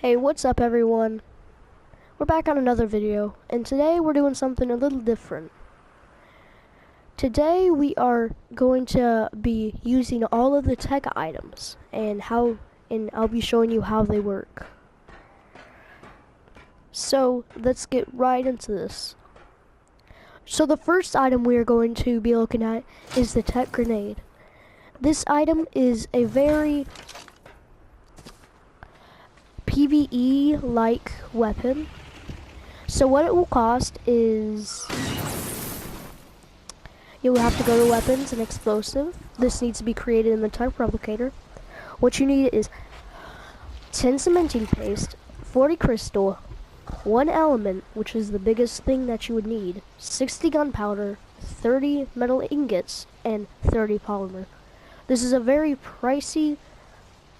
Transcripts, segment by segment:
Hey, what's up everyone? We're back on another video, and today we're doing something a little different. Today we are going to be using all of the tech items and I'll be showing you how they work. So, let's get right into this. So the first item we are going to be looking at is the tech grenade. This item is a very PvE-like weapon. So what it will cost is you'll have to go to weapons and explosive. This needs to be created in the type replicator. What you need is 10 cementing paste, 40 crystal, 1 element, which is the biggest thing that you would need, 60 gunpowder, 30 metal ingots, and 30 polymer. This is a very pricey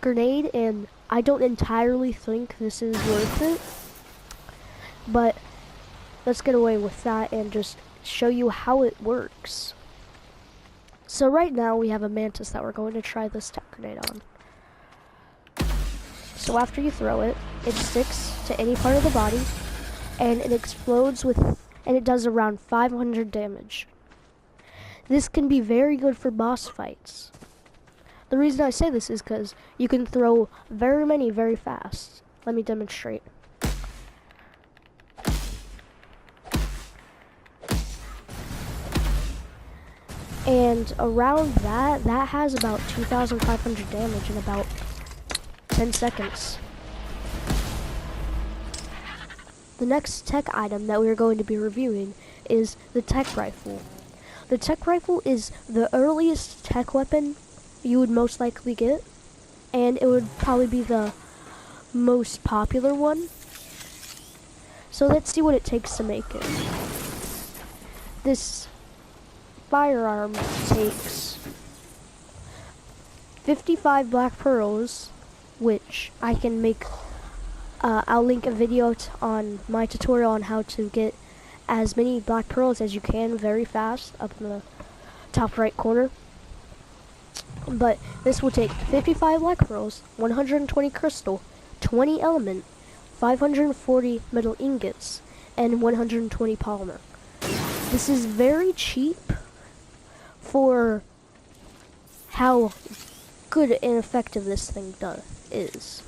grenade, and I don't entirely think this is worth it, but let's get away with that and just show you how it works. So right now we have a mantis that we're going to try this tech grenade on. So after you throw it, it sticks to any part of the body, and it explodes and it does around 500 damage. This can be very good for boss fights. The reason I say this is because you can throw very many very fast. Let me demonstrate. And around that has about 2,500 damage in about 10 seconds. The next tech item that we're going to be reviewing is the tech rifle. The tech rifle is the earliest tech weapon you would most likely get, and it would probably be the most popular one. So let's see what it takes to make it. This firearm takes 55 black pearls, which I can make. I'll link a video on my tutorial on how to get as many black pearls as you can very fast up in the top right corner. But this will take 55 black pearls, 120 crystal, 20 element, 540 metal ingots, and 120 polymer. This is very cheap for how good and effective this thing is.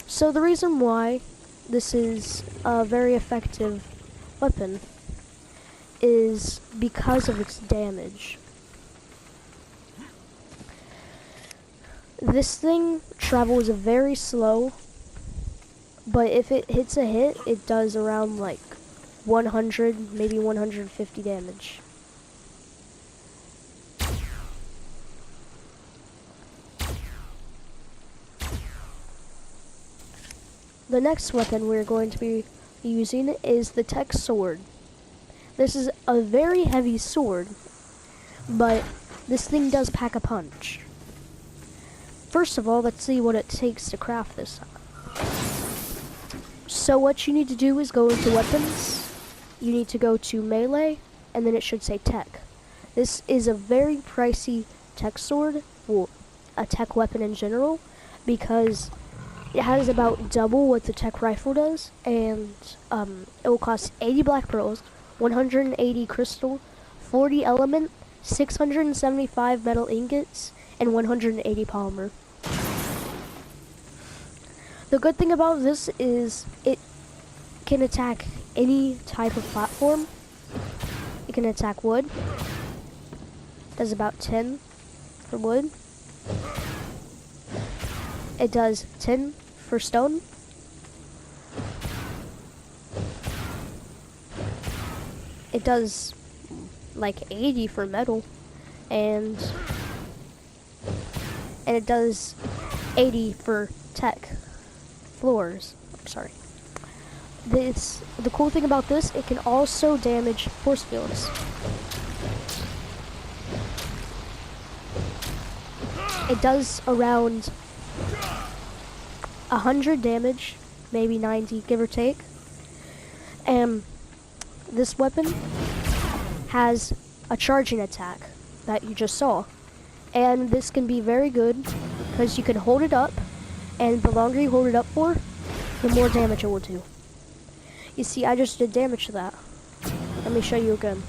So the reason why this is a very effective weapon is because of its damage. This thing travels very slow, but if it hits a hit, it does around like 100, maybe 150 damage. The next weapon we're going to be using is the tech sword. This is a very heavy sword, but this thing does pack a punch. First of all, let's see what it takes to craft this. So what you need to do is go into weapons, you need to go to melee, and then it should say tech. This is a very pricey tech sword, well, a tech weapon in general, because it has about double what the tech rifle does, and it will cost 80 black pearls, 180 crystal, 40 element, 675 metal ingots, and 180 polymer. The good thing about this is it can attack any type of platform. It can attack wood. Does about 10 for wood. It does 10 for stone. It does like 80 for metal, and it does 80 for tech floors. I'm sorry. The cool thing about this, it can also damage force fields. It does around 100 damage, maybe 90, give or take. And this weapon has a charging attack that you just saw. And this can be very good because you can hold it up, and the longer you hold it up for, the more damage it will do. You see, I just did damage to that. Let me show you again.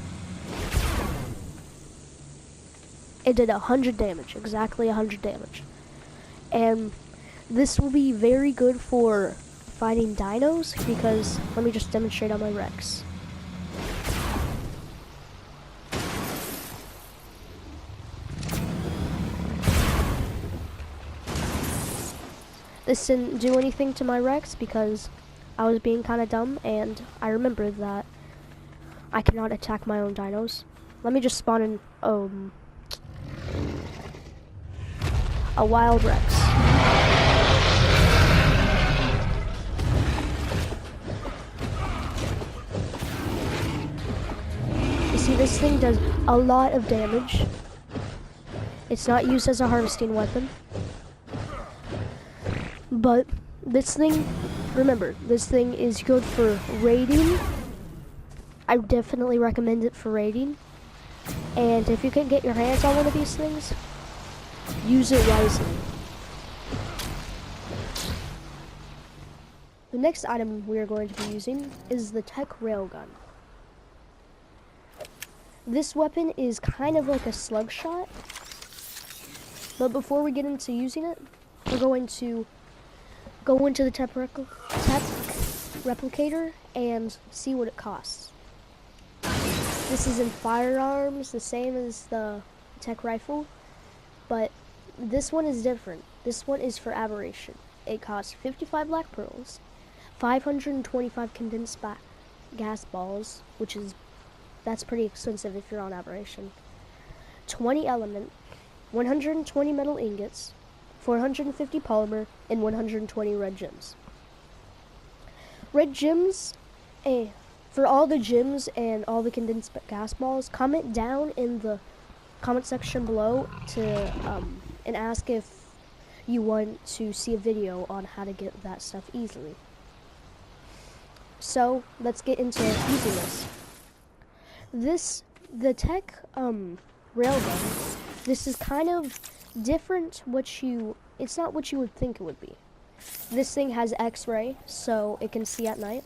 It did 100 damage, exactly 100 damage. And this will be very good for fighting dinos because, let me just demonstrate on my Rex. This didn't do anything to my Rex because I was being kind of dumb, and I remembered that I cannot attack my own dinos. Let me just spawn in a wild Rex. You see, this thing does a lot of damage. It's not used as a harvesting weapon. But this thing, remember, this thing is good for raiding. I definitely recommend it for raiding. And if you can get your hands on one of these things, use it wisely. The next item we are going to be using is the Tech Railgun. This weapon is kind of like a slug shot. But before we get into using it, we're going to go into the tech replicator and see what it costs. This is in firearms, the same as the tech rifle, but this one is different. This one is for aberration. It costs 55 black pearls, 525 condensed gas balls, that's pretty expensive if you're on aberration, 20 element, 120 metal ingots, 450 polymer, and 120 red gems. Red gems, for all the gems and all the condensed gas balls, comment down in the comment section below to and ask if you want to see a video on how to get that stuff easily. So let's get into using this. The tech railgun. This is kind of different. It's not what you would think it would be. This thing has X-ray, so it can see at night.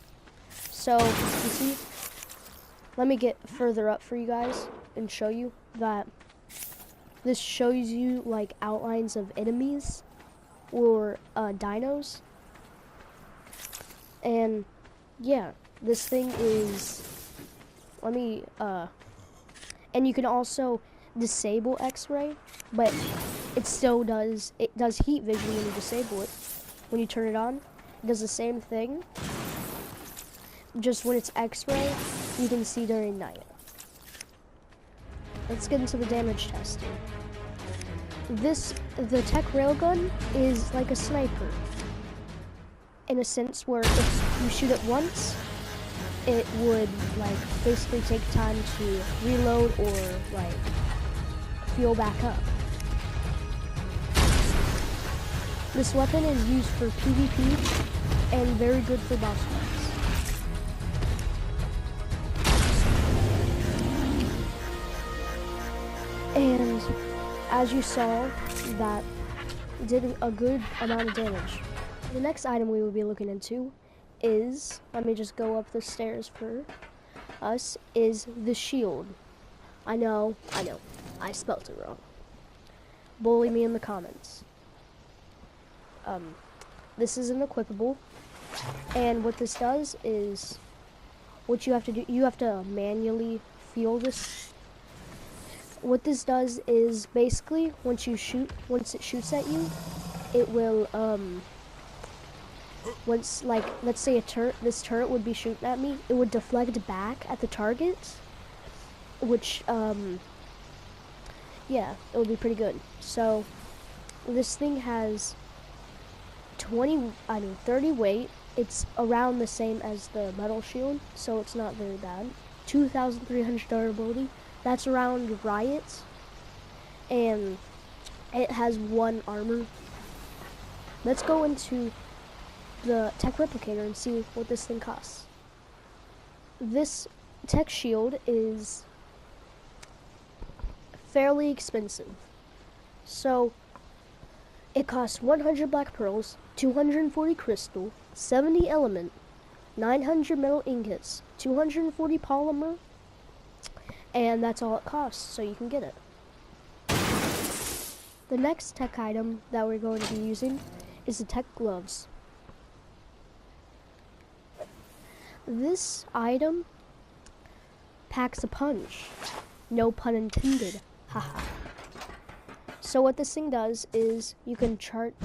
So you see, let me get further up for you guys and show you that this shows you like outlines of enemies or dinos. And yeah, this thing is, and you can also disable X-ray, but it does heat vision when you disable it. When you turn it on, it does the same thing. Just when it's X-ray, you can see during night. Let's get into the damage testing. The tech railgun is like a sniper, in a sense where if you shoot it once, it would like basically take time to reload or like fuel back up. This weapon is used for PvP and very good for boss fights. And as you saw, that did a good amount of damage. The next item we will be looking into is, let me just go up the stairs for us, is the shield. I know, I spelt it wrong. Bully me in the comments. This is an equippable, and what this does is, what you have to do, you have to manually fuel this. What this does is basically once it shoots at you, it will once, like, let's say this turret would be shooting at me, it would deflect back at the target, which yeah, it would be pretty good. So this thing has 30 weight. It's around the same as the metal shield, so it's not very bad. 2,300 durability. That's around Riot, and it has 1 armor. Let's go into the tech replicator and see what this thing costs. This tech shield is fairly expensive. So it costs 100 black pearls, 240 crystal, 70 element, 900 metal ingots, 240 polymer, and that's all it costs, so you can get it. The next tech item that we're going to be using is the tech gloves. This item packs a punch. No pun intended. Haha. So what this thing does is you can charge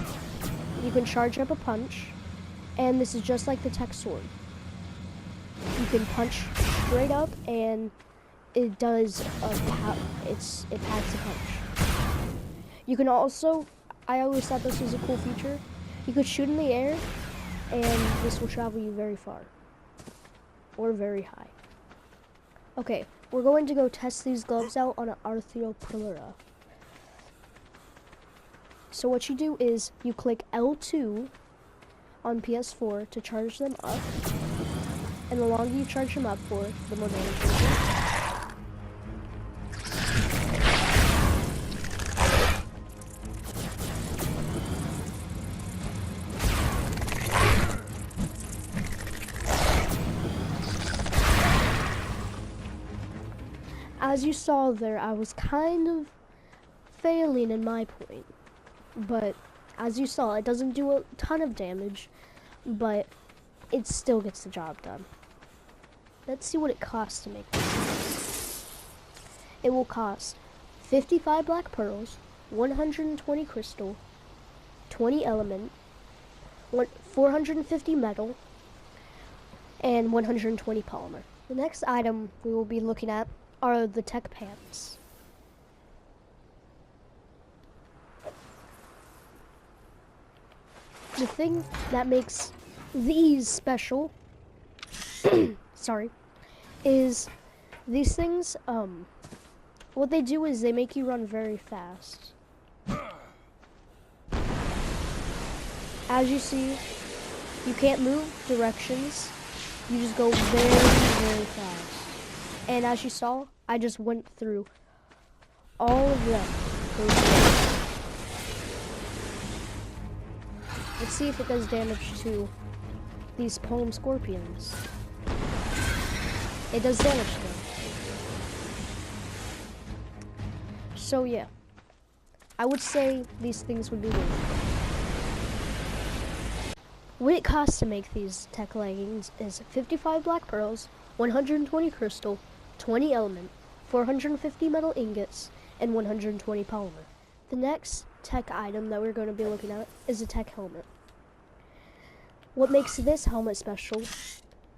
up a punch, and this is just like the tech sword. You can punch straight up, and it does it packs a punch. You can also, I always thought this was a cool feature, you could shoot in the air, and this will travel you very far. Or very high. Okay, we're going to go test these gloves out on an Arthropleura. So what you do is you click L2 on PS4 to charge them up, and the longer you charge them up for, the more damage you do. As you saw there, I was kind of failing in my point, but as you saw, it doesn't do a ton of damage, but it still gets the job done. Let's see what it costs to make this. It will cost 55 black pearls, 120 crystal, 20 element, 450 metal, and 120 polymer. The next item we will be looking at are the tech pants. The thing that makes these special, sorry, is these things, what they do is they make you run very fast. As you see, you can't move directions, you just go very, very fast. And as you saw, I just went through all of them. Let's see if it does damage to these palm scorpions. It does damage to them. So yeah, I would say these things would be worth it. What it costs to make these tech leggings is 55 black pearls, 120 crystal, 20 element, 450 metal ingots, and 120 polymer. The next tech item that we're going to be looking at is a tech helmet. What makes this helmet special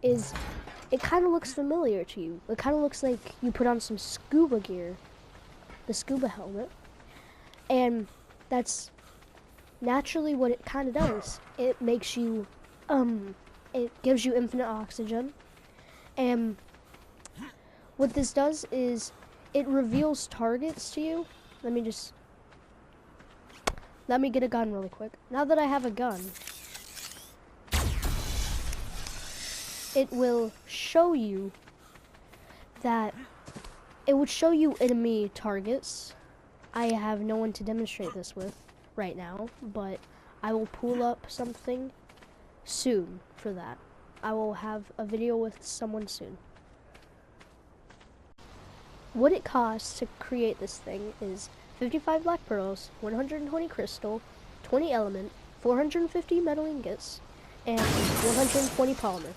is it kind of looks familiar to you. It kind of looks like you put on some scuba gear, the scuba helmet, and that's naturally what it kind of does. It makes you, it gives you infinite oxygen, and what this does is it reveals targets to you. Let me get a gun really quick. Now that I have a gun, it will show you that it would show you enemy targets. I have no one to demonstrate this with right now, but I will pull up something soon for that. I will have a video with someone soon. What it costs to create this thing is 55 black pearls, 120 crystal, 20 element, 450 metal ingots, and 120 polymer.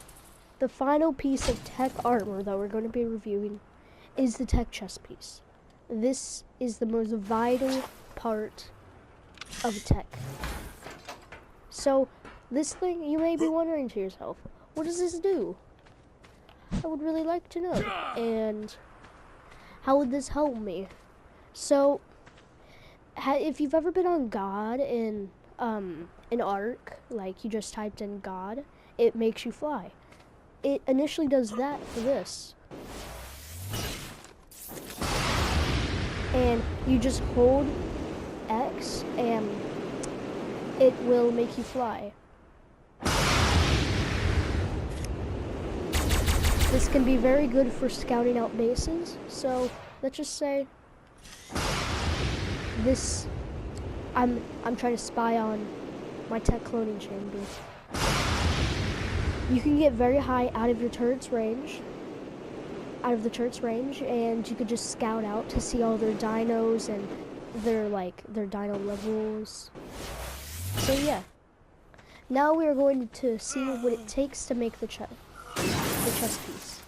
The final piece of tech armor that we're going to be reviewing is the tech chest piece. This is the most vital part of tech. So this thing, you may be wondering to yourself, what does this do? I would really like to know. And how would this help me? So if you've ever been on God in Ark, like you just typed in God, it makes you fly. It initially does that for this. And you just hold X and it will make you fly. This can be very good for scouting out bases. So let's just say this, I'm trying to spy on my tech cloning chamber. You can get very high out of your turret's range, and you could just scout out to see all their dinos and their dino levels. So yeah. Now we are going to see what it takes to make the chest piece.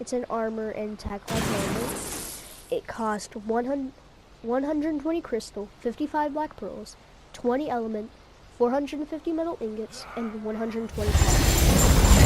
It's an armor and tech like normal. It cost 120 crystal, 55 black pearls, 20 element, 450 metal ingots, and 120 power.